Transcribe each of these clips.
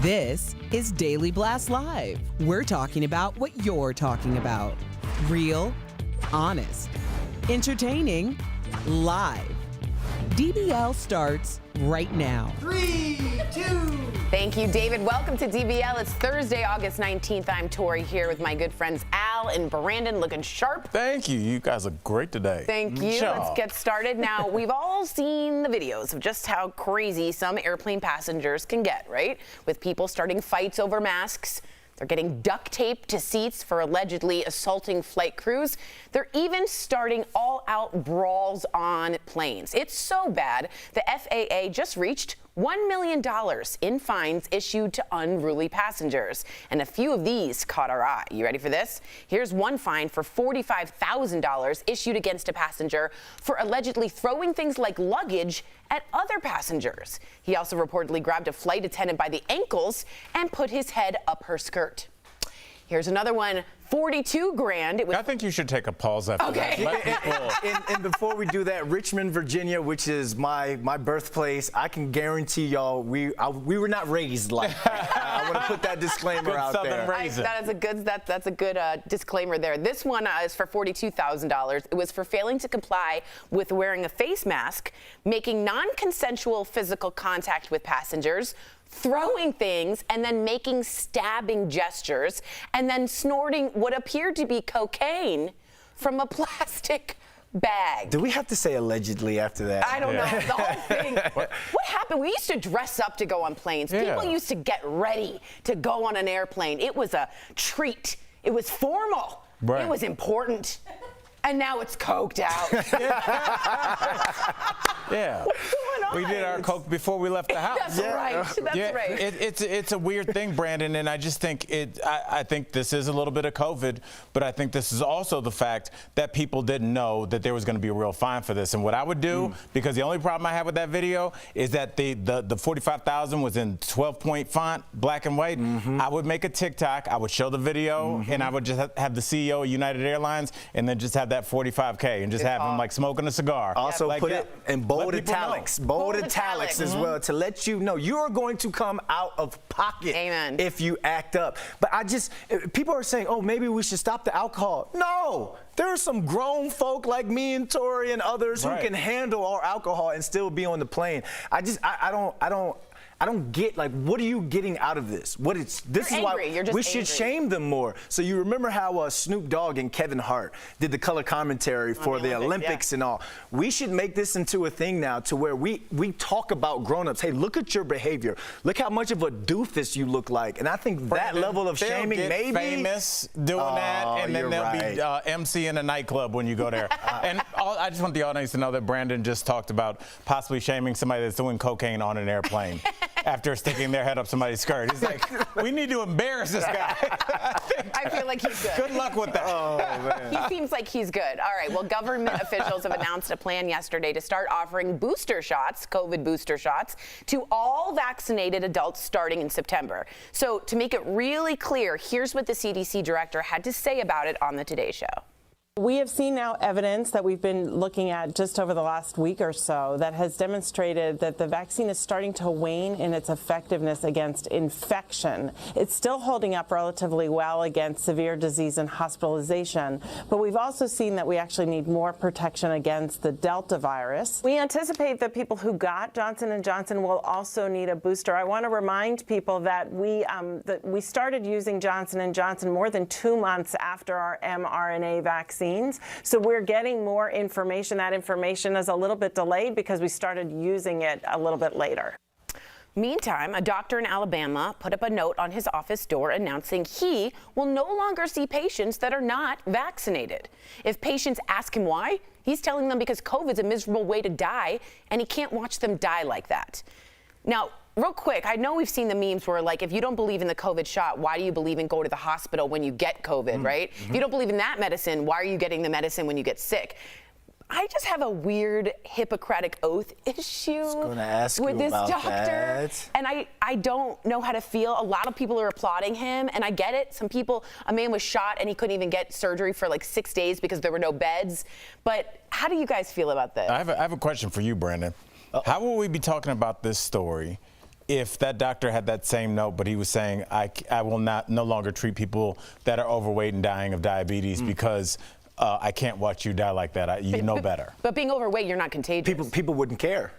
This is Daily Blast Live. We're talking about what you're talking about. Real, honest, entertaining, live. DBL starts right now. 3, 2. Thank you, David. Welcome to DBL. It's Thursday, August 19th. I'm Tori here with my good friends Al and Brandon, looking sharp. Thank you. You guys are great today. Thank you. Let's get started. Now, we've all seen the videos of just how crazy some airplane passengers can get, right? With people starting fights over masks. They're getting duct taped to seats for allegedly assaulting flight crews. They're even starting all-out brawls on planes. It's so bad, the FAA just reached $1 million in fines issued to unruly passengers. And a few of these caught our eye. You ready for this? Here's one fine for $45,000 issued against a passenger for allegedly throwing things like luggage at other passengers. He also reportedly grabbed a flight attendant by the ankles and put his head up her skirt. Here's another one. 42 grand. I think you should take a pause after that. Let people... And before we do that, Richmond, Virginia, which is my birthplace, I can guarantee y'all we were not raised like that. I want to put that disclaimer out there. That's a good disclaimer there. This one is for $42,000. It was for failing to comply with wearing a face mask, making non-consensual physical contact with passengers, throwing things, and then making stabbing gestures, and then snorting what appeared to be cocaine from a plastic bag. Do we have to say allegedly after that? I don't know. The whole thing. What happened? We used to dress up to go on planes. Yeah. People used to get ready to go on an airplane. It was a treat. It was formal. Right. It was important. And now it's coked out. Yeah. What's going on? We did our coke before we left the house. That's right. That's right. It's a weird thing, Brandon, and I just think I think this is a little bit of COVID, but I think this is also the fact that people didn't know that there was going to be a real fine for this. And what I would do, because the only problem I have with that video is that the 45,000 was in 12-point font, black and white. I would make a TikTok, I would show the video, and I would just have the CEO of United Airlines, and then just have that 45K and just have him like smoking a cigar. Also like put it in bold italics. Bold Bold italics as italics. well, to let you know you're going to come out of pocket Amen. if you act up. But people are saying, oh, maybe we should stop the alcohol. No, there are some grown folk like me and Tori and others who can handle our alcohol and still be on the plane. I don't get, like, what are you getting out of this? This is angry. why You're just we should angry. shame them more. So you remember how Snoop Dogg and Kevin Hart did the color commentary for the Olympics and all. We should make this into a thing now to where we talk about grown-ups. Hey, look at your behavior. Look how much of a doofus you look like. And I think that level of shaming get maybe famous doing that, and then they'll be MC in a nightclub when you go there. And I just want the audience to know that Brandon just talked about possibly shaming somebody that's doing cocaine on an airplane. After sticking their head up somebody's skirt. He's like, we need to embarrass this guy. I feel like he's good. Good luck with that. Oh, man. He seems like he's good. All right. Well, government officials have announced a plan yesterday to start offering booster shots, COVID booster shots, to all vaccinated adults starting in September. So to make it really clear, here's what the CDC director had to say about it on the Today Show. We have seen now evidence that we've been looking at just over the last week or so that has demonstrated that the vaccine is starting to wane in its effectiveness against infection. It's still holding up relatively well against severe disease and hospitalization, but we've also seen that we actually need more protection against the Delta virus. We anticipate that people who got Johnson & Johnson will also need a booster. I want to remind people that we started using Johnson & Johnson more than 2 months after our mRNA vaccine. So we're getting more information. That information is a little bit delayed because we started using it a little bit later. Meantime, a doctor in Alabama put up a note on his office door announcing he will no longer see patients that are not vaccinated. If patients ask him why, he's telling them because COVID's a miserable way to die and he can't watch them die like that. Now, real quick, I know we've seen the memes where, like, if you don't believe in the COVID shot, why do you believe in go to the hospital when you get COVID, right? If you don't believe in that medicine, why are you getting the medicine when you get sick? I just have a weird Hippocratic Oath issue with this doctor. That. And I don't know how to feel. A lot of people are applauding him, and I get it. Some people, a man was shot and he couldn't even get surgery for like 6 days because there were no beds. But how do you guys feel about this? I have a question for you, Brandon. How will we be talking about this story if that doctor had that same note, but he was saying, I will no longer treat people that are overweight and dying of diabetes because I can't watch you die like that. You know better. But being overweight, you're not contagious. People wouldn't care.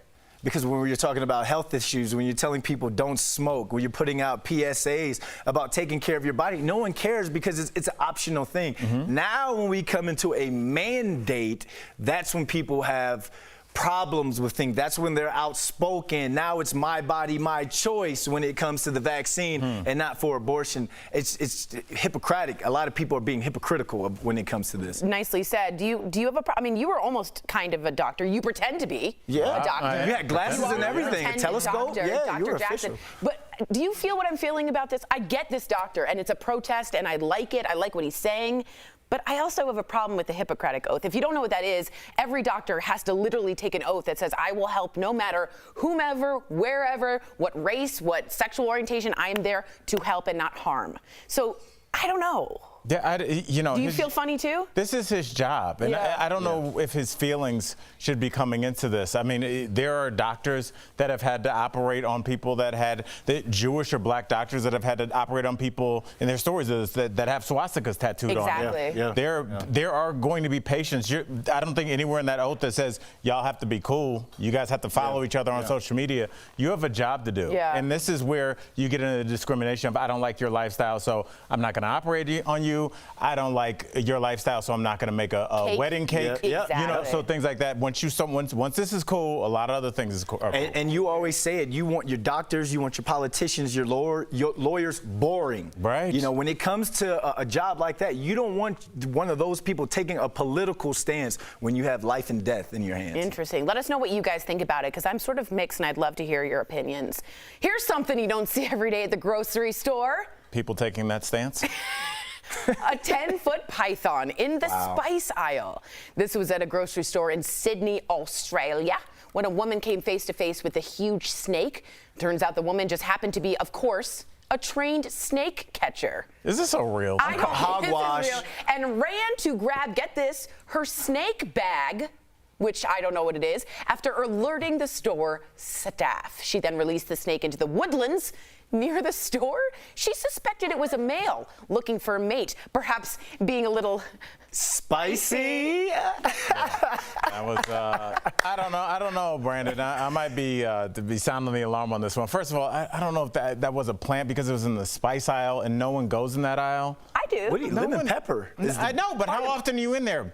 Because when you're talking about health issues, when you're telling people don't smoke, when you're putting out PSAs about taking care of your body, no one cares because it's an optional thing. Now when we come into a mandate, that's when people have problems with things. That's when they're outspoken. Now it's my body, my choice when it comes to the vaccine and not for abortion. It's Hippocratic. A lot of people are being hypocritical when it comes to this. Nicely said. Do you have a problem? I mean, you were almost kind of a doctor. You pretend to be a doctor. You had glasses and everything, a telescope. Doctor, yeah, Dr. you were Jackson. official. But do you feel what I'm feeling about this? I get this doctor, and it's a protest, and I like it. I like what he's saying. But I also have a problem with the Hippocratic Oath. If you don't know what that is, every doctor has to literally take an oath that says, I will help no matter whomever, wherever, what race, what sexual orientation, I am there to help and not harm. So I don't know. Yeah, do you feel funny too? This is his job, and I don't know if his feelings should be coming into this. I mean, there are doctors that have had to operate on people that had Jewish or black doctors that have had to operate on people in their stories that have swastikas tattooed on them. Exactly. There are going to be patients. I don't think anywhere in that oath that says y'all have to be cool. You guys have to follow each other on social media. You have a job to do, and this is where you get into the discrimination of I don't like your lifestyle, so I'm not going to operate on you. you, I don't like your lifestyle, so I'm not going to make a wedding cake. Yeah. Exactly. You know, so things like that. Once this is cool, a lot of other things are cool. And you always say it. You want your doctors, you want your politicians, your lawyers boring. Right. You know, when it comes to a job like that, you don't want one of those people taking a political stance when you have life and death in your hands. Interesting. Let us know what you guys think about it, because I'm sort of mixed, and I'd love to hear your opinions. Here's something you don't see every day at the grocery store. People taking that stance? A 10-foot python in the spice aisle. This was at a grocery store in Sydney, Australia, when a woman came face to face with a huge snake. Turns out the woman just happened to be, of course, a trained snake catcher. Is this a real? I don't think Hogwash. this is real. And ran to grab, get this, her snake bag, which I don't know what it is, after alerting the store staff. She then released the snake into the woodlands near the store. She suspected it was a male looking for a mate, perhaps being a little Spicy. That was, I don't know, Brandon. I might be to be sounding the alarm on this one. First of all, I don't know if that was a plant because it was in the spice aisle and no one goes in that aisle. I do. What do you, lemon pepper? I know, but how often are you in there?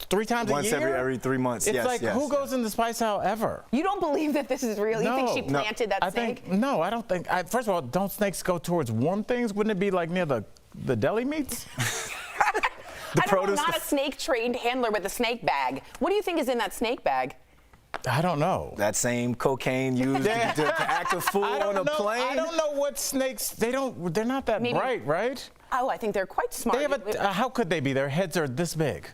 3 times Once a year? every 3 months. It's yes, like, yes. who goes in the spice aisle ever? You don't believe that this is real? You think she planted that snake? I don't think. First of all, don't snakes go towards warm things? Wouldn't it be like near the deli meats? I don't know, I'm not a snake trained handler with a snake bag. What do you think is in that snake bag? I don't know. That same cocaine used to act a fool on a plane. I don't know what snakes. They're not that bright, right? Oh, I think they're quite smart. They have how could they be? Their heads are this big.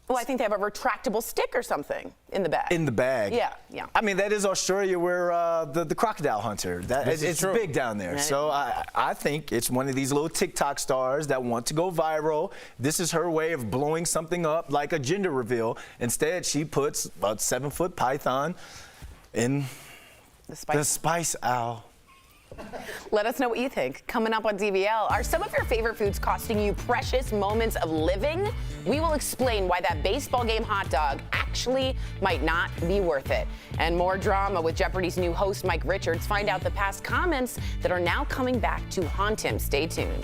Well, I think they have a retractable stick or something in the bag. In the bag. Yeah. I mean, that is Australia, where the crocodile hunter. It's big down there. So I think it's one of these little TikTok stars that want to go viral. This is her way of blowing something up like a gender reveal. Instead, she puts a 7-foot python in the spice aisle. Let us know what you think. Coming up on DBL, are some of your favorite foods costing you precious moments of living? We will explain why that baseball game hot dog actually might not be worth it. And more drama with Jeopardy's new host, Mike Richards. Find out the past comments that are now coming back to haunt him. Stay tuned.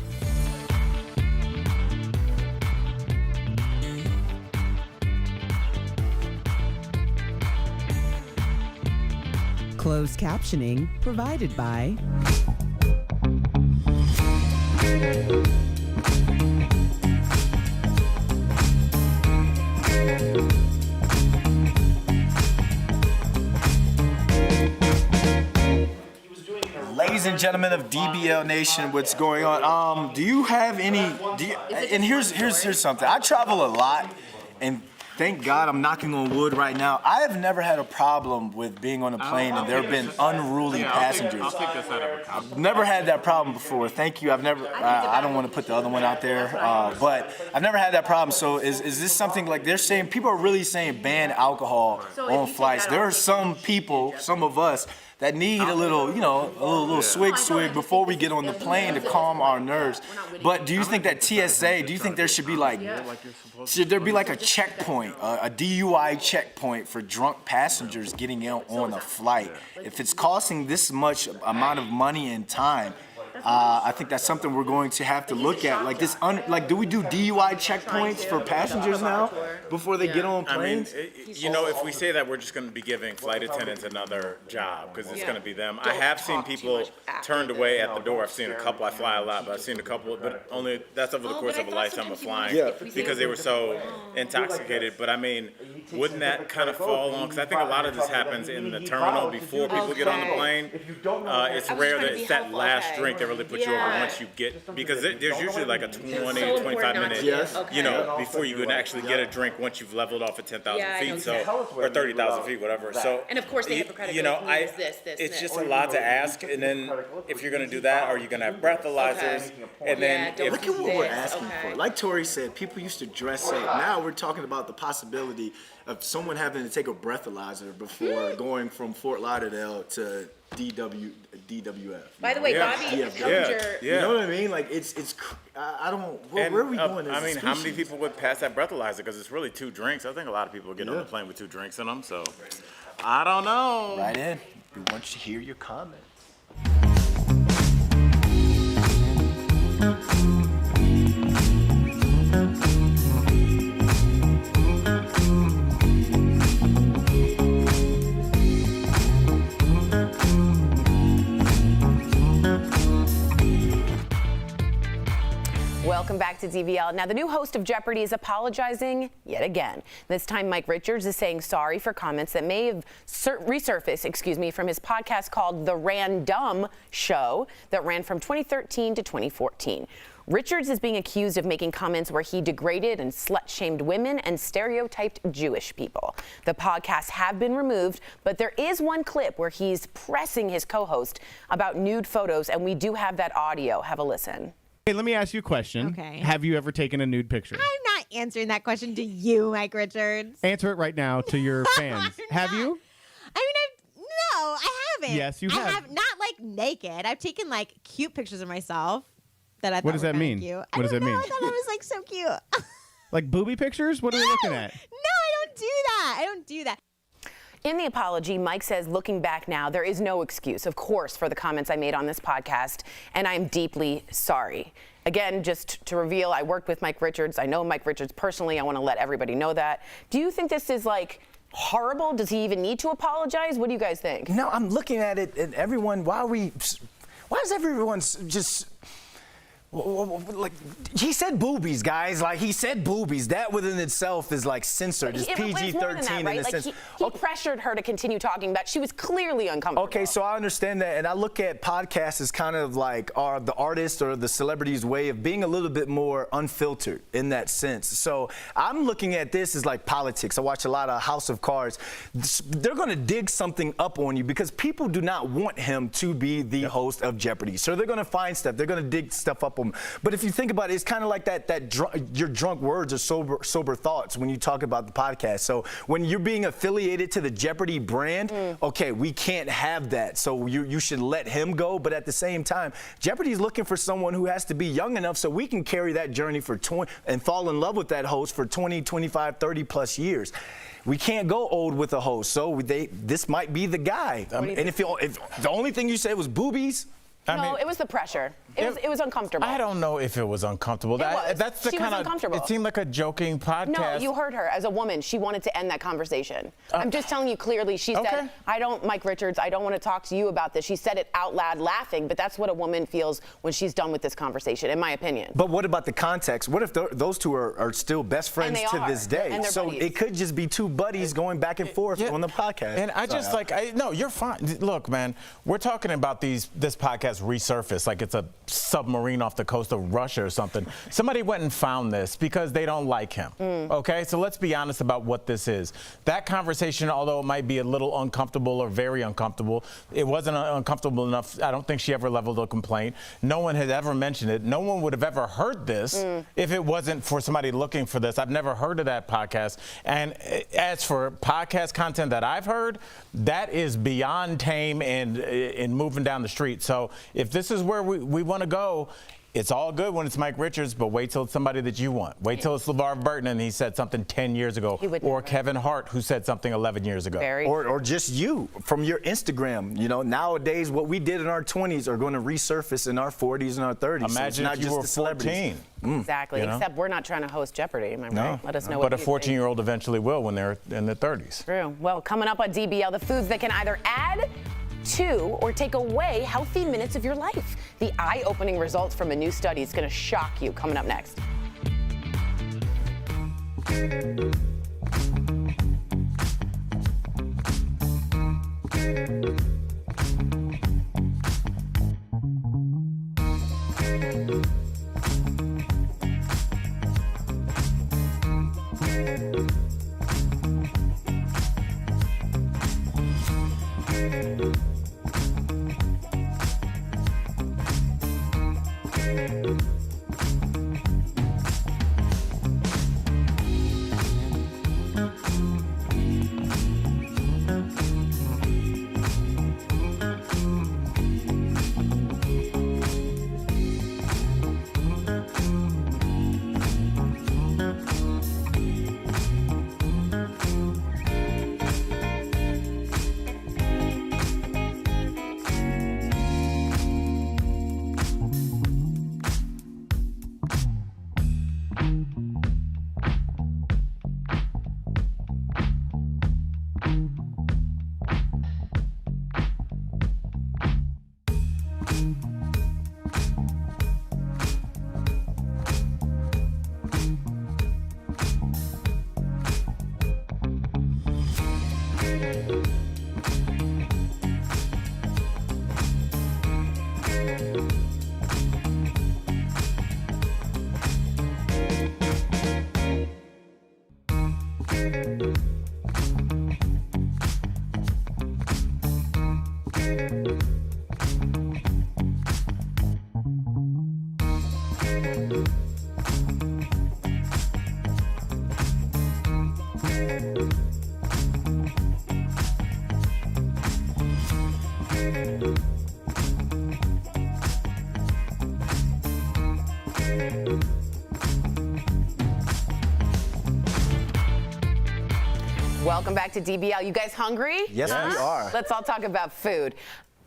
Closed captioning provided by Ladies and gentlemen of DBL Nation, what's going on? Do you have any? And here's something. I travel a lot, and thank God I'm knocking on wood right now. I have never had a problem with being on a plane, and there have been unruly passengers. I've never had that problem before. Thank you. I've never. I don't want to put the other one out there, but I've never had that problem. So is this something like they're saying? People are really saying ban alcohol on flights. There are some people, some of us, that need a little, you know, a little swig before we get on the plane to calm our nerves. But do you think that TSA, do you think there should be like, should there be like a checkpoint, a DUI checkpoint for drunk passengers getting on a flight? If it's costing this much amount of money and time, I think that's something we're going to have to look at. Like this, do we do DUI checkpoints for passengers now before they get on planes? I mean, you know, if we say that, we're just going to be giving flight attendants another job because it's going to be them. I have seen people turned away at the door. I've seen a couple. I fly a lot, but I've seen a couple. But only that's over the course of a lifetime of flying because they were so intoxicated. But I mean, wouldn't that kind of fall on? Because I think a lot of this happens in the terminal before people get on the plane. It's rare that it's that last drink that really put you over once you get, because there's usually like a 20-25 minute, you know, before you can actually get a drink once you've leveled off at 10,000 feet, so, or 30,000 feet, whatever. So, and of course they have a credit. You know, it's just a lot to ask, and then if you're going to do that, are you going to have breathalyzers? And then Look at what we're asking for. Like Tori said, people used to dress safe. Now we're talking about the possibility of someone having to take a breathalyzer before going from Fort Lauderdale to DWF. By the way, Bobby, you know what I mean? Like I don't. Where are we going? I mean, how many people would pass that breathalyzer? Because it's really 2 drinks. I think a lot of people get on the plane with 2 drinks in them. So I don't know. Right in. We want you to hear your comments. Welcome back to DBL. Now, the new host of Jeopardy is apologizing yet again. This time, Mike Richards is saying sorry for comments that may have resurfaced, from his podcast called The Random Show that ran from 2013 to 2014. Richards is being accused of making comments where he degraded and slut-shamed women and stereotyped Jewish people. The podcasts have been removed, but there is one clip where he's pressing his co-host about nude photos, and we do have that audio. Have a listen. Hey, let me ask you a question. Okay. Have you ever taken a nude picture? I'm not answering that question to you, Mike Richards. Answer it right now to your fans. Have you? No, I haven't. Yes, you have. I have not like naked. I've taken like cute pictures of myself that I thought What does were that kinda mean? Cute. What does that mean? I thought I was like so cute. Like booby pictures? What are we looking at? No, I don't do that. I don't do that. In the apology, Mike says, looking back now, there is no excuse, of course, for the comments I made on this podcast, and I'm deeply sorry. Again, just to reveal, I worked with Mike Richards. I know Mike Richards personally. I want to let everybody know that. Do you think this is like horrible? Does he even need to apologize? What do you guys think? No, I'm looking at it, and everyone, why is everyone just, like, he said boobies, guys. Like, he said boobies. That within itself is like censored. It's PG-13 right? in a Like sense. he pressured her to continue talking about. She was clearly uncomfortable. Okay, so I understand that, and I look at podcasts as kind of like the artist or the celebrity's way of being a little bit more unfiltered in that sense. So I'm looking at this as like politics. I watch a lot of House of Cards. They're going to dig something up on you because people do not want him to be the host of Jeopardy. So they're going to find stuff. They're going to dig stuff up on him. But if you think about it, it's kind of like your drunk words are sober thoughts when you talk about the podcast. So when you're being affiliated to the Jeopardy brand, okay, we can't have that. So you should let him go. But at the same time, Jeopardy is looking for someone who has to be young enough so we can carry that journey for 20 and fall in love with that host for 20, 25, 30 plus years. We can't go old with a host. So this might be the guy. And if the only thing you said was boobies. No, it was the pressure. It was uncomfortable. I don't know if it was uncomfortable. That's the She kind was of. uncomfortable. It seemed like a joking podcast. No, you heard her. As a woman, she wanted to end that conversation. I'm just telling you clearly. She said, Mike Richards, I don't want to talk to you about this. She said it out loud laughing, but that's what a woman feels when she's done with this conversation, in my opinion. But what about the context? What if those two are still best friends to this day? And so buddies. it could just be two buddies going back and forth on the podcast. And I just no, you're fine. Look, man, we're talking about this podcast resurfaced like it's a submarine off the coast of Russia or something. Somebody went and found this because they don't like him. Okay, so let's be honest about what this is. That conversation, although it might be a little uncomfortable or very uncomfortable, it wasn't uncomfortable enough. I don't think she ever leveled a complaint. No one had ever mentioned it. No one would have ever heard this if it wasn't for somebody looking for this. I've never heard of that podcast. And as for podcast content that I've heard, that is beyond tame and moving down the street. So if this is where we want to go, it's all good when it's Mike Richards, but wait till it's somebody that you want. Wait till it's LeVar Burton and he said something 10 years ago. Or Kevin Hart, who said something 11 years ago. Or just you from your Instagram. You know, nowadays what we did in our 20s are going to resurface in our 40s and our 30s. Imagine so if you were 14. Exactly, except we're not trying to host Jeopardy, am I right? Let us know what But a 14-year-old eventually will when they're in their 30s. True. Well, coming up on DBL, the foods that can either add to or take away healthy minutes of your life. The eye-opening results from a new study is going to shock you. Coming up next. Welcome back to DBL. You guys hungry? Yes, we are. Let's all talk about food.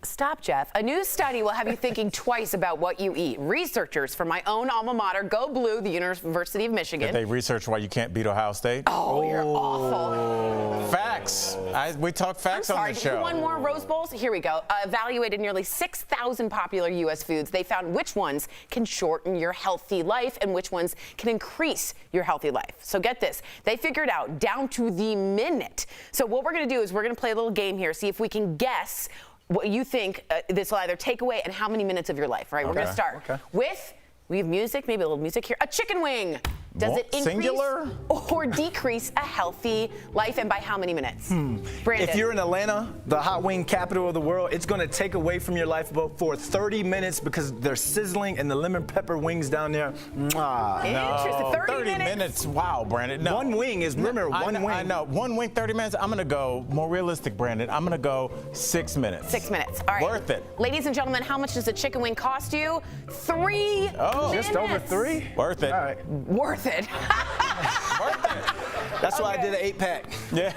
Stop, Jeff. A new study will have you thinking twice about what you eat. Researchers from my own alma mater, Go Blue, the University of Michigan. Did they research why you can't beat Ohio State? Oh, you're awful. Facts. We talk facts I'm sorry, on the do you show. want more Rose Bowls? Here we go. Evaluated nearly 6,000 popular U.S. foods. They found which ones can shorten your healthy life and which ones can increase your healthy life. So get this. They figured out down to the minute. So what we're going to do is we're going to play a little game here, see if we can guess what you think this will either take away and how many minutes of your life, right? We're going to start with, we have music, maybe a little music here. A chicken wing. Does it increase Singular? or decrease a healthy life, and by how many minutes? Brandon. If you're in Atlanta, the hot wing capital of the world, it's going to take away from your life for 30 minutes because they're sizzling and the lemon pepper wings down there. Mwah. Interesting. 30 minutes. Wow, Brandon. No. One wing is, remember, one wing. I know. One wing, 30 minutes. I'm going to go more realistic, Brandon. I'm going to go 6 minutes. 6 minutes. All right. Worth it. Ladies and gentlemen, how much does a chicken wing cost you? 3 minutes. Just over 3? Worth it. All right. Worth it. Worth it. That's why I did an 8-pack. Yeah.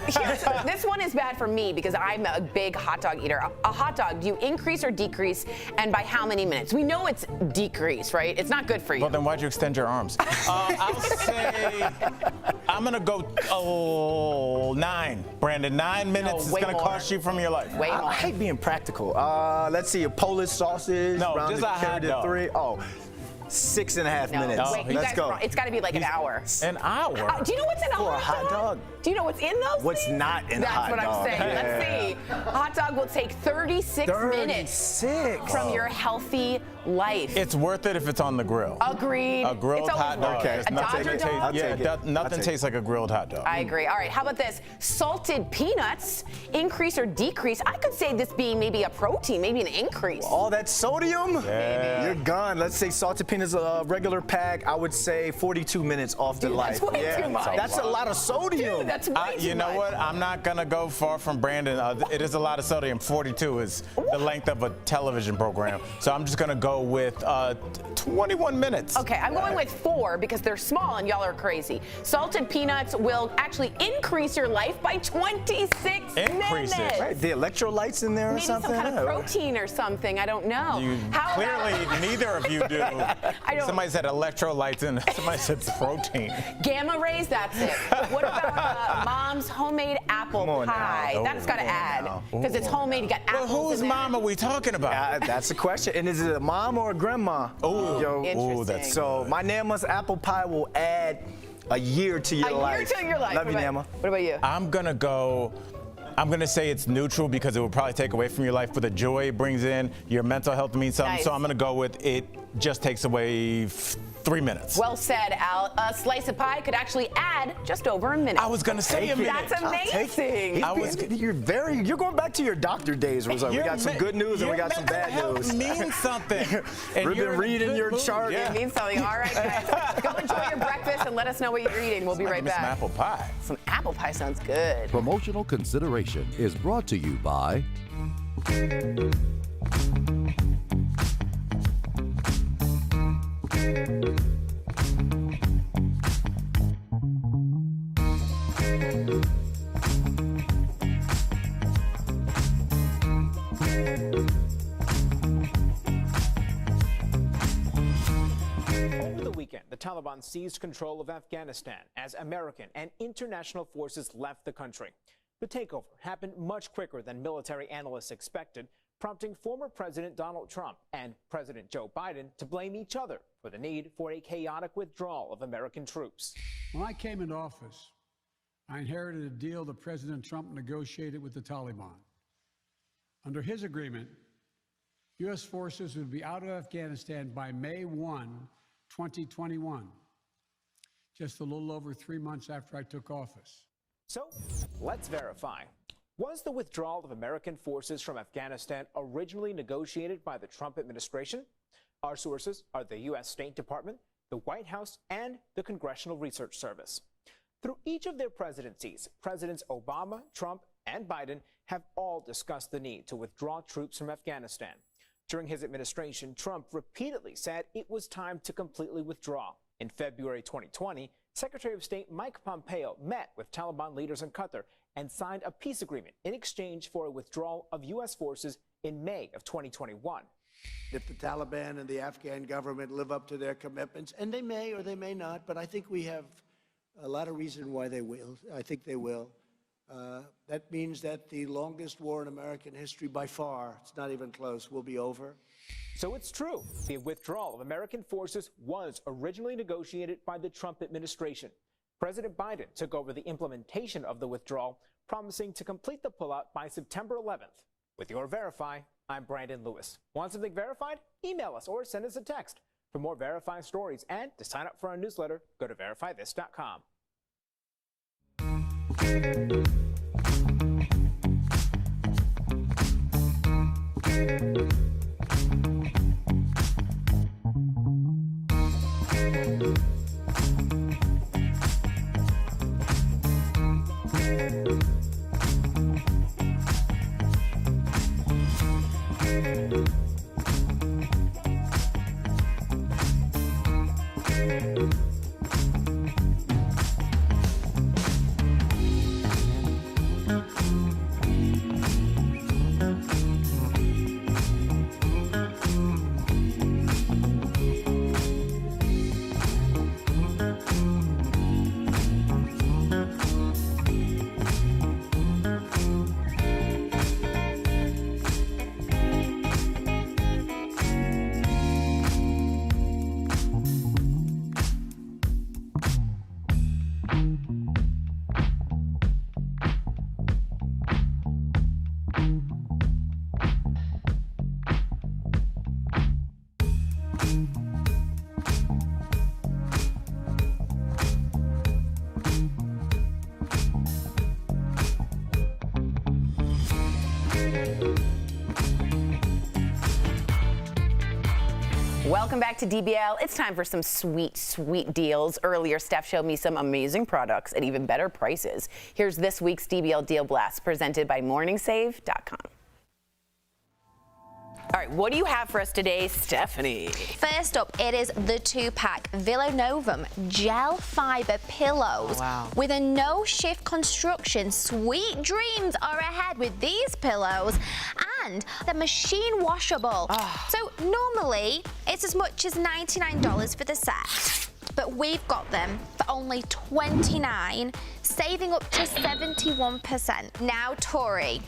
This one is bad for me because I'm a big hot dog eater. A hot dog, do you increase or decrease, and by how many minutes? We know it's decrease, right? It's not good for you. Well, then why'd you extend your arms? I'll say I'm going to go 9, Brandon. 9 minutes is way going to more. cost you from your life. Way more. I hate being practical. Let's see, a Polish sausage. No, rounded just a hot carrot to dog. 3. Oh, 6.5 minutes. No, Wait, you Let's guys go. are wrong. It's got to be like an hour. An hour? Do you know what's in a For a hot hot dog? Do you know what's in those What's things? not in a hot That's what dog? I'm saying. Let's see. A hot dog will take 36 minutes 36. from your healthy life. It's worth it if it's on the grill. Agreed. A grilled It's always hot dog. worth it. Okay. A Nothing Dodger tastes- dog? I'll yeah, take it. I'll nothing take tastes like a grilled hot dog. I agree. All right, how about this? Salted peanuts, increase or decrease? I could say this being maybe a protein, maybe an increase. All that sodium? Yeah. You're gone. Let's say salted peanuts, a regular pack, I would say 42 minutes off the life. that's way too much. That's a lot of sodium. Dude, that's way too You know much. what? I'm not going to go far from Brandon. It is a lot of sodium. 42 is the length of a television program. So I'm just going to go with 21 minutes. Okay, I'm going with 4 because they're small and y'all are crazy. Salted peanuts will actually increase your life by 26 Increase it. minutes. Right, the electrolytes in there or Maybe something? some kind of protein or something. I don't know. You How about- clearly, neither of you do. don't- Somebody said electrolytes and somebody said protein. Gamma rays, that's it. What about Mom's homemade apple Come on now. pie? Oh, That's got to come on add now. because it's homemade. You got Well, apples whose in there. mom are we talking about? That's the question. And is it a mom or a grandma? Ooh, Interesting. that's So my Nama's apple pie will add a year to your A life. year to your life. Love you, What Nama. about- What about you? I'm going to say it's neutral because it will probably take away from your life, but the joy it brings in, your mental health means something. Nice. So I'm going to go with it just takes away 3 minutes. Well said, Al. A slice of pie could actually add just over a minute. I was going to say a minute. That's amazing. You're going back to your doctor days, Rosa. We Your got some me- good news and we your got some mental bad health news. means something. And We've you're been in a reading good your mood. chart. Yeah. It means something. All right, guys. Go enjoy your breakfast and let us know what you're eating. We'll be right Give me some back. apple pie. Some apple pie sounds good. Promotional consideration is brought to you by Over the weekend, the Taliban seized control of Afghanistan as American and international forces left the country. The takeover happened much quicker than military analysts expected, prompting former President Donald Trump and President Joe Biden to blame each other for the need for a chaotic withdrawal of American troops. When I came into office, I inherited a deal that President Trump negotiated with the Taliban. Under his agreement, U.S. forces would be out of Afghanistan by May 1, 2021, just a little over 3 months after I took office. So let's verify. Was the withdrawal of American forces from Afghanistan originally negotiated by the Trump administration? Our sources are the U.S. State Department, the White House, and the Congressional Research Service. Through each of their presidencies, Presidents Obama, Trump, and Biden have all discussed the need to withdraw troops from Afghanistan. During his administration, Trump repeatedly said it was time to completely withdraw. In February 2020, Secretary of State Mike Pompeo met with Taliban leaders in Qatar and signed a peace agreement in exchange for a withdrawal of U.S. forces in May of 2021. If the Taliban and the Afghan government live up to their commitments, and they may or they may not, but I think we have a lot of reason why they will. I think they will. That means that the longest war in American history by far, it's not even close, will be over. So it's true. The withdrawal of American forces was originally negotiated by the Trump administration. President Biden took over the implementation of the withdrawal, promising to complete the pullout by September 11th. With your Verify, I'm Brandon Lewis. Want something verified? Email us or send us a text. For more Verify stories and to sign up for our newsletter, go to verifythis.com. Welcome back to DBL. It's time for some sweet, sweet deals. Earlier, Steph showed me some amazing products at even better prices. Here's this week's DBL Deal Blast, presented by MorningSave.com. All right, what do you have for us today, Stephanie? First up, it is the 2-pack Villonovum gel fiber pillows. Oh, wow. With a no-shift construction, sweet dreams are ahead with these pillows, and they're machine washable. Oh. So normally, it's as much as $99 for the set. But we've got them for only $29, saving up to 71%. Now, Tori,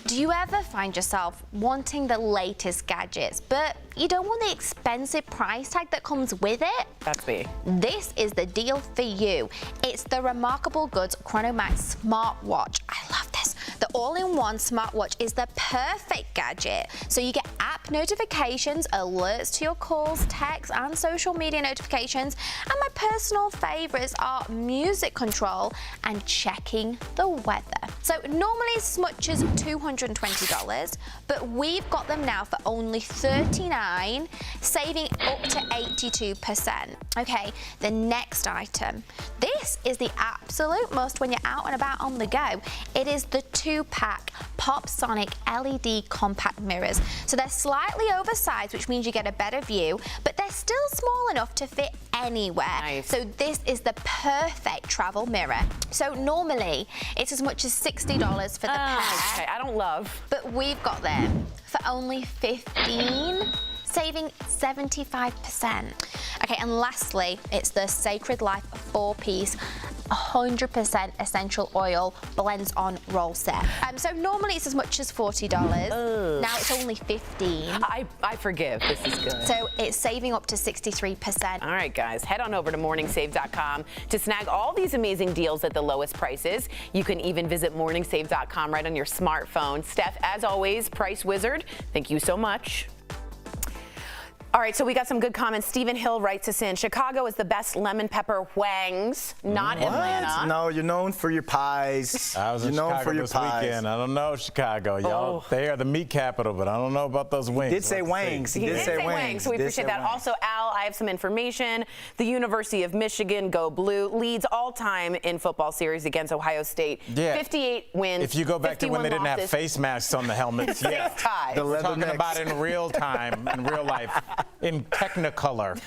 do you ever find yourself wanting the latest gadgets, but you don't want the expensive price tag that comes with it? That's me. This is the deal for you. It's the Remarkable Goods Chronomax smartwatch. I love this. The all-in-one smartwatch is the perfect gadget. So you get app notifications, alerts to your calls, texts, and social media notifications. And my personal favorites are music control and checking the weather. So normally it's as much as $220, but we've got them now for only $39, saving up to 82%. Okay, the next item. This is the absolute must when you're out and about on the go. It is the 2-pack PopSonic LED compact mirrors. So they're slightly oversized, which means you get a better view, but they're still small enough to fit anywhere. Nice. So this is the perfect travel mirror. So normally it's as much as $60 for the pair. Okay, I don't love. But we've got them for only $15, saving 75%. Okay, and lastly, it's the Sacred Life 4-piece 100% essential oil blends on roll set. So normally it's as much as $40. Now it's only $15. I forgive. This is good. So it's saving up to 63%. All right, guys, head on over to morningsave.com to snag all these amazing deals at the lowest prices. You can even visit morningsave.com right on your smartphone. Steph, as always, Price Wizard, thank you so much. All right, so we got some good comments. Stephen Hill writes us in. Chicago is the best lemon pepper wangs, not Atlanta. No, you're known for your pies. I was you're in known Chicago for your this pies. weekend. I don't know Chicago. Y'all, they are the meat capital, but I don't know about those wings. He did say wangs. He did say wangs, so we appreciate that. Also, Al, I have some information. The University of Michigan, go blue, leads all time in football series against Ohio State. Yeah. 58 wins. If you go back to when they didn't have face masks on the helmets, yeah. Ties. The We're leather talking necks. about in real time, in real life, in Technicolor.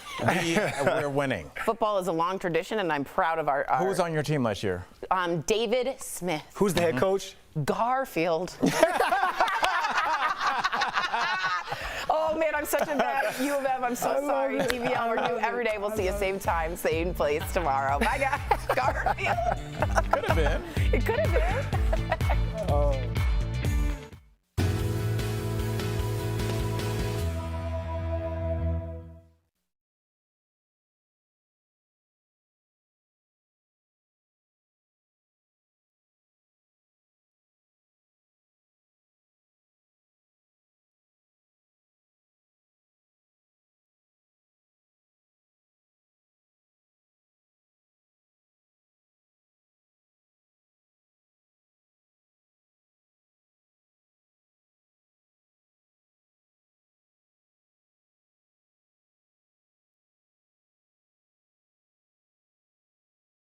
We're winning. Football is a long tradition, and I'm proud of our Who was on your team last year? David Smith. Who's the head coach? Garfield. Oh man, I'm such a bad U of M. I'm so sorry. DBL, we're new every day. We'll see you same time, same place tomorrow. Bye guys. Garfield. Could have been. It could have been.